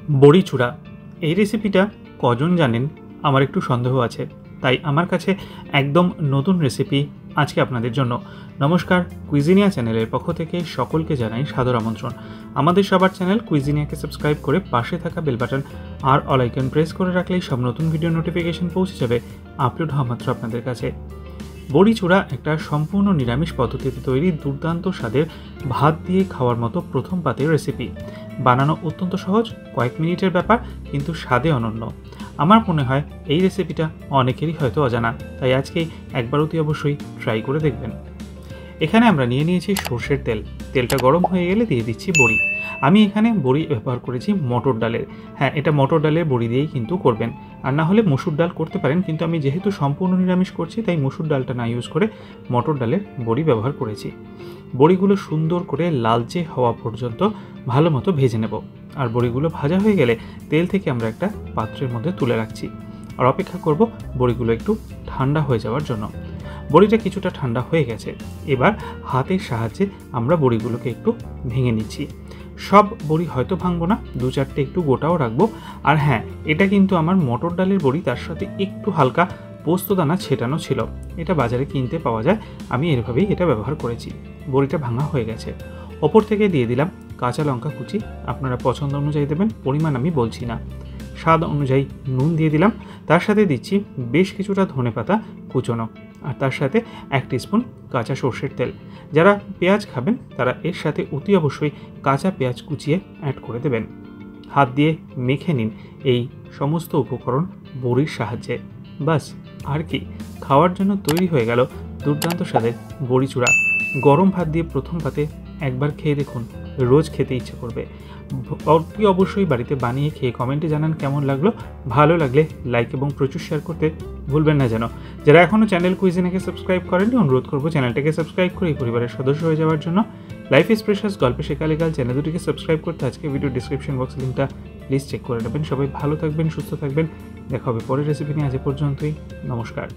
বড়ি চূড়া এই রেসিপিটা কজন জানেন আমার একটু সন্দেহ আছে, তাই আমার কাছে একদম নতুন রেসিপি আজকে আপনাদের জন্য। নমস্কার, কুইজিনিয়া চ্যানেলের পক্ষ থেকে সকলকে জানাই সাদর আমন্ত্রণ। আমাদের সবার চ্যানেল কুইজিনিয়াকে সাবস্ক্রাইব করে পাশে থাকা বেল বাটন আর অল আইকন প্রেস করে রাখলেই সব নতুন ভিডিও নোটিফিকেশন পৌঁছে যাবে আপলোড হওয়া মাত্র আপনাদের কাছে। বড়ি চূড়া একটা সম্পূর্ণ নিরামিষ পদ্ধতিতে তৈরি দুর্দান্ত স্বাদের ভাত দিয়ে খাওয়ার মতো প্রথম পাতের রেসিপি। বানানো অত্যন্ত সহজ, কয়েক মিনিটের ব্যাপার, কিন্তু স্বাদে অনন্য। আমার মনে হয় এই রেসিপিটা অনেকেরই হয়তো অজানা, তাই আজকে একবার অতি অবশ্যই ট্রাই করে দেখবেন। এখানে আমরা নিয়ে নিয়েছি সর্ষের তেল। তেলটা গরম হয়ে গেলে দিয়ে দিচ্ছি বড়ি। আমি এখানে বড়ি ব্যবহার করেছি মটর ডালের। হ্যাঁ, এটা মটর ডালের বড়ি দিয়েই কিন্তু করবেন, আর না হলে মসুর ডাল করতে পারেন, কিন্তু আমি যেহেতু সম্পূর্ণ নিরামিষ করছি তাই মসুর ডালটা না ইউজ করে মটর ডালের বড়ি ব্যবহার করেছি। বড়িগুলো সুন্দর করে লালচে হওয়া পর্যন্ত ভালো মতো ভেজে নেব, আর বড়িগুলো ভাজা হয়ে গেলে তেল থেকে আমরা একটা পাত্রের মধ্যে তুলে রাখছি আর অপেক্ষা করব বড়িগুলো একটু ঠান্ডা হয়ে যাওয়ার জন্য। বড়িটা কিছুটা ঠান্ডা হয়ে গেছে, এবার হাতের সাহায্যে আমরা বড়িগুলোকে একটু ভেঙে নিচ্ছি। সব বড়ি হয়তো ভাঙবো না, দু চারটে একটু গোটাও রাখবো। আর হ্যাঁ, এটা কিন্তু আমার মটর ডালের বড়ি, তার সাথে একটু হালকা পোস্তদানা ছেটানো ছিল। এটা বাজারে কিনতে পাওয়া যায়, আমি এভাবেই এটা ব্যবহার করেছি। বড়িটা ভাঙা হয়ে গেছে। ওপর থেকে দিয়ে দিলাম কাঁচা লঙ্কা কুচি, আপনারা পছন্দ অনুযায়ী দেবেন, পরিমাণ আমি বলছি না। স্বাদ অনুযায়ী নুন দিয়ে দিলাম, তার সাথে দিচ্ছি বেশ কিছুটা ধনেপাতা কুচোনো, আর তার সাথে 1 টিস্পুন কাঁচা সর্ষের তেল। যারা পেঁয়াজ খাবেন তারা এর সাথে অতি অবশ্যই কাঁচা পেঁয়াজ কুচিয়ে অ্যাড করে দেবেন। হাত দিয়ে মেখে নিন এই সমস্ত উপকরণ বড়ির সাহায্যে। বাস, আর কি, খাওয়ার জন্য তৈরি হয়ে গেল দুর্দান্ত স্বাদের বড়ি চূড়া। গরম ভাত দিয়ে প্রথম পাতে একবার খেয়ে দেখুন, রোজ খেতে ইচ্ছে করবে। অতি অবশ্যই বাড়িতে বানিয়ে খেয়ে কমেন্টে জানান কেমন লাগলো। ভালো লাগলে লাইক এবং প্রচুর শেয়ার করতে ভুলবেন না যেন। যারা এখনও চ্যানেল কুইজিনাকে সাবস্ক্রাইব করেননি, অনুরোধ করবো চ্যানেলটাকে সাবস্ক্রাইব করে এই পরিবারের সদস্য হয়ে যাওয়ার জন্য। লাইফ ইজ প্রেশাস গল্পে শেখা লেগাল চ্যানেল দুটিকে সাবস্ক্রাইব করতে আজকে ভিডিও ডিসক্রিপশন বক্স লিঙ্কটা প্লিজ চেক করে নেবেন। সবাই ভালো থাকবেন, সুস্থ থাকবেন। দেখা হবে পরের রেসিপি নিয়ে। আজ পর্যন্তই, নমস্কার।